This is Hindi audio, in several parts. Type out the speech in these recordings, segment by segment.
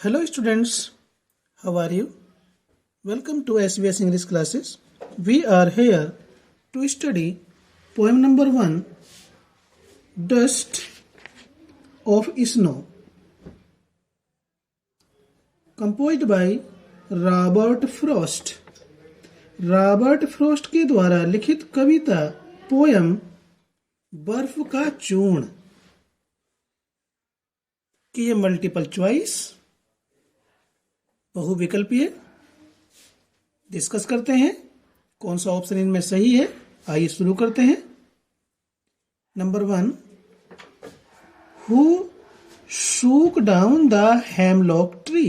Hello students, how are you? Welcome to SBS English classes. We are here to study poem number 1, Dust of Snow, composed by Robert Frost. Robert Frost के द्वारा लिखित कविता पोयम बर्फ का चूर्ण की ये मल्टीपल चॉइस बहुविकल्पीय डिस्कस करते हैं कौन सा ऑप्शन इनमें सही है। आइए शुरू करते हैं। Number 1, who shook down the hemlock tree.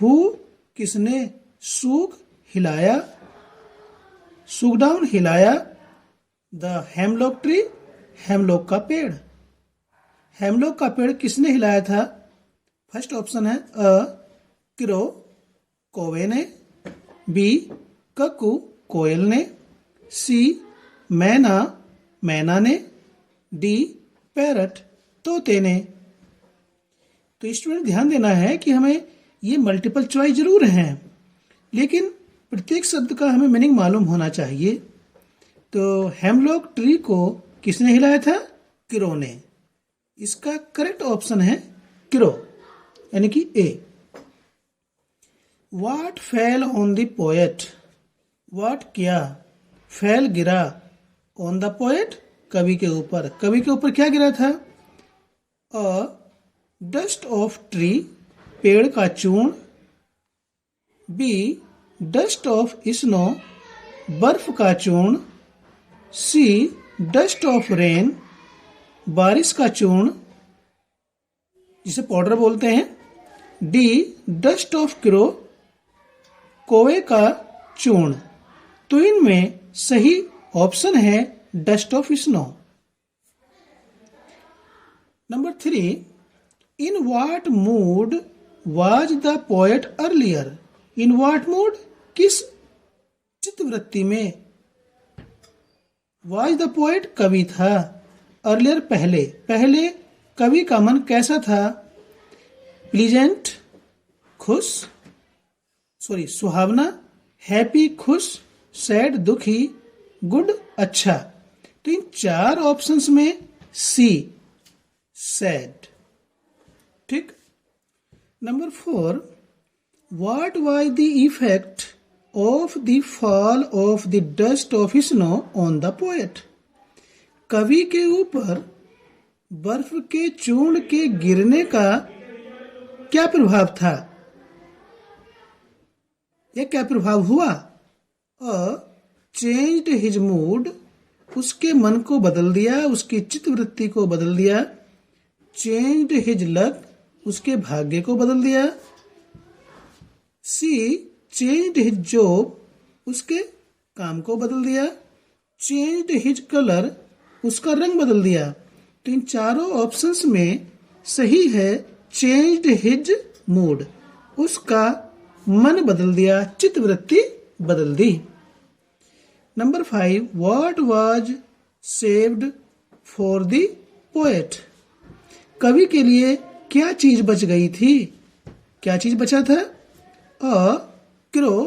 Who किसने, शूक हिलाया, शूक डाउन हिलाया, द हेमलॉक ट्री हेमलॉक का पेड़। हेमलॉक का पेड़ किसने हिलाया था? फर्स्ट ऑप्शन है अ क्रो कौवे ने, बी कक्कू कोयल ने, सी मैना मैना ने, डी पैरट तोते ने। तो स्टूडेंट ध्यान देना है कि हमें ये मल्टीपल चॉइस जरूर हैं, लेकिन प्रत्येक शब्द का हमें मीनिंग मालूम होना चाहिए। तो हेमलॉक ट्री को किसने हिलाया था? क्रो ने। इसका करेक्ट ऑप्शन है क्रो, यानी कि ए। What fell on the poet? What क्या? fell गिरा, on the poet कवि के ऊपर। कवि के ऊपर क्या गिरा था? A dust of tree पेड़ का चूर्ण, B dust of snow बर्फ का चूर्ण, C dust of rain बारिश का चूर्ण जिसे पाउडर बोलते हैं, D dust of crow कौवे का चूर्ण। तो इनमें सही ऑप्शन है dust of snow. Number 3, in what mood was the poet earlier. In what mood किस चित्तवृत्ति में, वाज द पोएट कवि था, अर्लियर पहले, पहले कवि का मन कैसा था? प्लीजेंट खुश, सुहावना, हैप्पी खुश, सैड दुखी, गुड अच्छा। तो इन चार ऑप्शंस में सी सैड। ठीक। Number 4, what was the effect of the fall of the dust of snow on the poet. कवि के ऊपर बर्फ के चूर्ण के गिरने का क्या प्रभाव था? यह क्या प्रभाव हुआ? चेंज्ड हिज मूड उसके मन को बदल दिया, उसकी चित्तवृत्ति को बदल दिया। चेंज्ड हिज लक उसके भाग्य को बदल दिया। सी चेंज्ड हिज जॉब उसके काम को बदल दिया। चेंज्ड हिज कलर उसका रंग बदल दिया। तो इन चारों ऑप्शंस में सही है चेंज्ड हिज मूड, उसका मन बदल दिया, चित्तवृत्ति बदल दी। Number 5, what was saved for the poet. कवि के लिए क्या चीज बच गई थी? क्या चीज बचा था? अ क्रो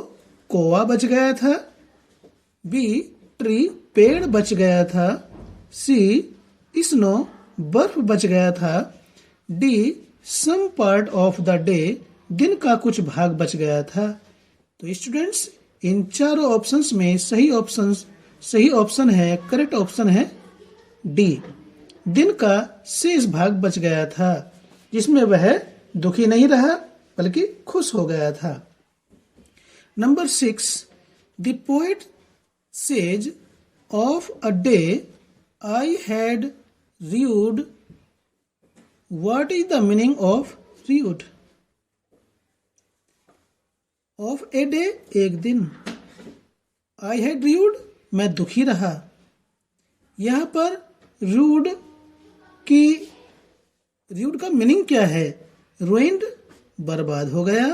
कौवा बच गया था, बी ट्री पेड़ बच गया था, सी स्नो बर्फ बच गया था, the some part of the day दिन का कुछ भाग बच गया था। तो स्टूडेंट्स इन चारों ऑप्शंस में सही ऑप्शन है, करेक्ट ऑप्शन है डी, दिन का शेष भाग बच गया था, जिसमें वह दुखी नहीं रहा बल्कि खुश हो गया था। Number 6, the poet sage of a day I had read. What is the meaning of read? Of a day एक दिन, आई हैड रीड मैं दुखी रहा। यहां पर रीड का मीनिंग क्या है? रुइंड बर्बाद हो गया,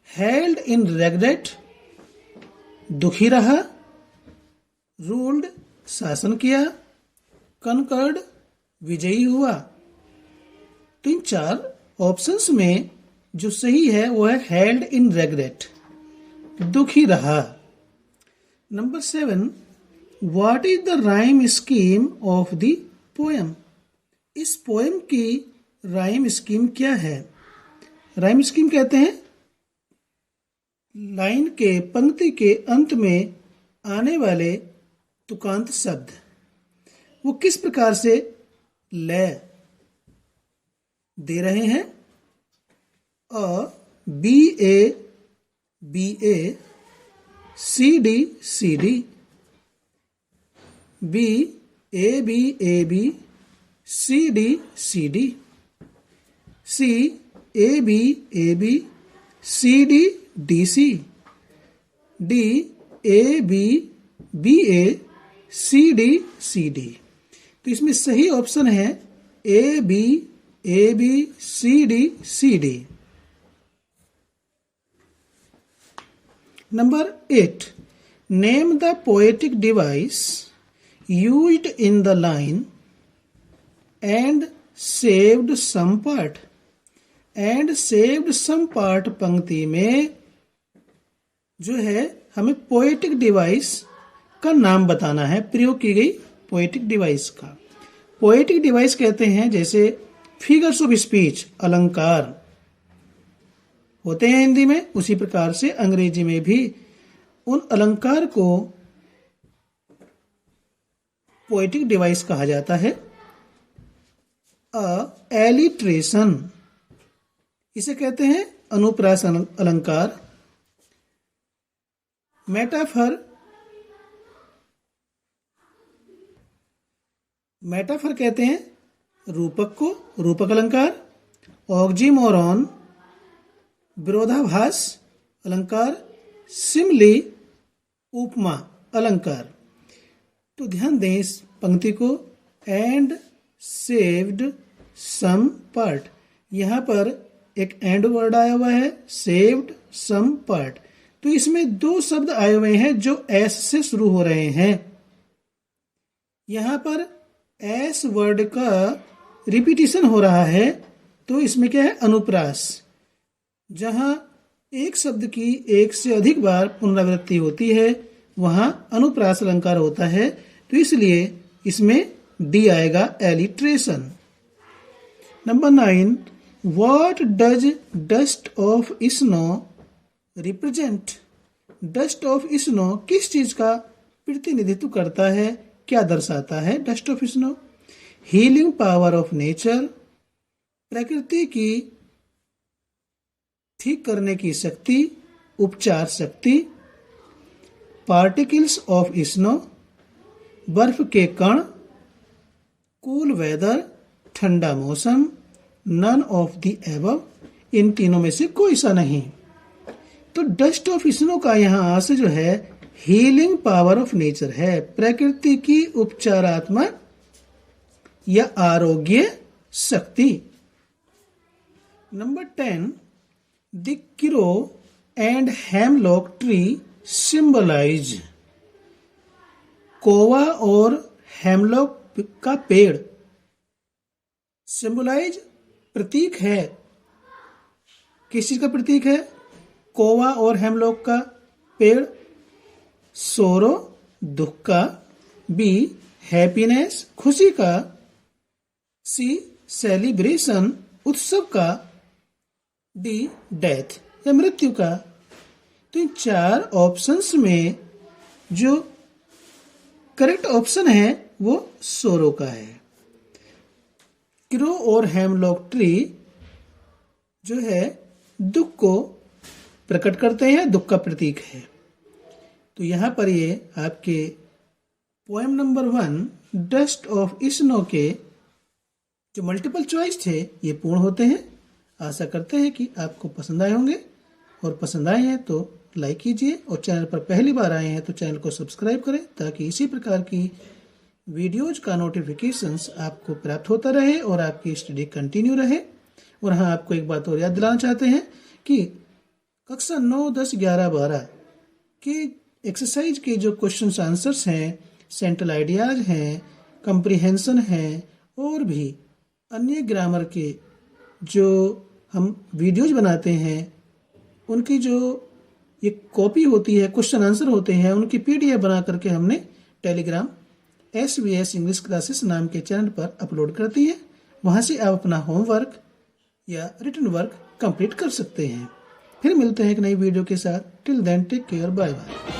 हेल्ड इन रेग्रेट दुखी रहा, रूल्ड शासन किया, कनकर्ड विजयी हुआ। तो इन चार ऑप्शंस में जो सही है वो है हेल्ड इन रेग्रेट, दुखी रहा। Number 7, what is the rhyme scheme of the poem? इस पोएम की राइम स्कीम क्या है? राइम स्कीम कहते हैं लाइन के पंक्ति के अंत में आने वाले तुकांत शब्द, वो किस प्रकार से लय दे रहे हैं। A B A C D, B A B C D, C A B C D C, D A B A C D. तो इसमें सही ऑप्शन है A B C D. Number 8, name the poetic device used in the line and saved some part. And saved some part पंक्ति में जो है हमें पोएटिक डिवाइस का नाम बताना है, प्रयोग की गई पोएटिक डिवाइस का। पोएटिक डिवाइस कहते हैं जैसे फिगर्स ऑफ स्पीच, अलंकार होते हैं हिंदी में, उसी प्रकार से अंग्रेजी में भी उन अलंकार को पोएटिक डिवाइस कहा जाता है। एलिट्रेशन, इसे कहते हैं अनुप्रास अलंकार। मेटाफर कहते हैं रूपक को, रूपक अलंकार। ऑक्सीमोरॉन, विरोधाभास अलंकार। सिमली, उपमा अलंकार। तो ध्यान दें इस पंक्ति को, एंड सेव्ड सम पार्ट, यहां पर एक एंड वर्ड आया हुआ है, सेव्ड सम पार्ट। तो इसमें दो शब्द आए हुए हैं जो एस से शुरू हो रहे हैं। यहां पर एस वर्ड का रिपीटिशन हो रहा है, तो इसमें क्या है, अनुप्रास। जहां एक शब्द की एक से अधिक बार पुनरावृत्ति होती है वहां अनुप्रास अलंकार होता है, तो इसलिए इसमें डी आएगा, alliteration. Number 9, what does dust of snow represent? Dust of snow किस चीज का प्रतिनिधित्व करता है, क्या दर्शाता है dust of snow? Healing power of nature, प्रकृति की ठीक करने की शक्ति, उपचार शक्ति। पार्टिकल्स ऑफ स्नो, बर्फ के कण। कूल वेदर, ठंडा मौसम। नन ऑफ द एबव, इन तीनों में से कोई सा नहीं। तो डस्ट ऑफ स्नो का यहां आंसर जो है हीलिंग पावर ऑफ नेचर है, प्रकृति की उपचारात्मक या आरोग्य शक्ति। Number 10, the crow and hemlock tree symbolize. कोवा और हेमलॉक का पेड़ सिंबलाइज, प्रतीक है। किस चीज का प्रतीक है? कोवा और हेमलॉक का पेड़ सोरो, दुख का। बी, हैप्पीनेस, खुशी का। सी, सेलिब्रेशन, उत्सव का। डी, डेथ या मृत्यु का। तो इन चार ऑप्शंस में जो करेक्ट ऑप्शन है वो सोरो का है। किरो और हेमलॉक ट्री जो है दुख को प्रकट करते हैं, दुख का प्रतीक है। तो यहां पर ये आपके poem number 1 dust of snow के जो मल्टीपल चॉइस थे ये पूर्ण होते हैं। आशा करते हैं कि आपको पसंद आए होंगे, और पसंद आए हैं तो लाइक कीजिए, और चैनल पर पहली बार आए हैं तो चैनल को सब्सक्राइब करें ताकि इसी प्रकार की वीडियोज का नोटिफिकेशंस आपको प्राप्त होता रहे और आपकी स्टडी कंटिन्यू रहे। और हाँ, आपको एक बात और याद दिलाना चाहते हैं कि कक्षा 9, 10, 11, 12 के एक्सरसाइज के जो क्वेश्चन आंसर्स हैं, सेंट्रल आइडियाज हैं, कंप्रीहेंशन हैं, और भी अन्य ग्रामर के जो हम वीडियोज बनाते हैं उनकी जो ये कॉपी होती है, क्वेश्चन आंसर होते हैं, उनकी PDF बना करके हमने टेलीग्राम SVS इंग्लिश क्लासेस नाम के चैनल पर अपलोड कर दी है। वहाँ से आप अपना होमवर्क या रिटन वर्क कंप्लीट कर सकते हैं। फिर मिलते हैं एक नई वीडियो के साथ। Till then take care, bye bye.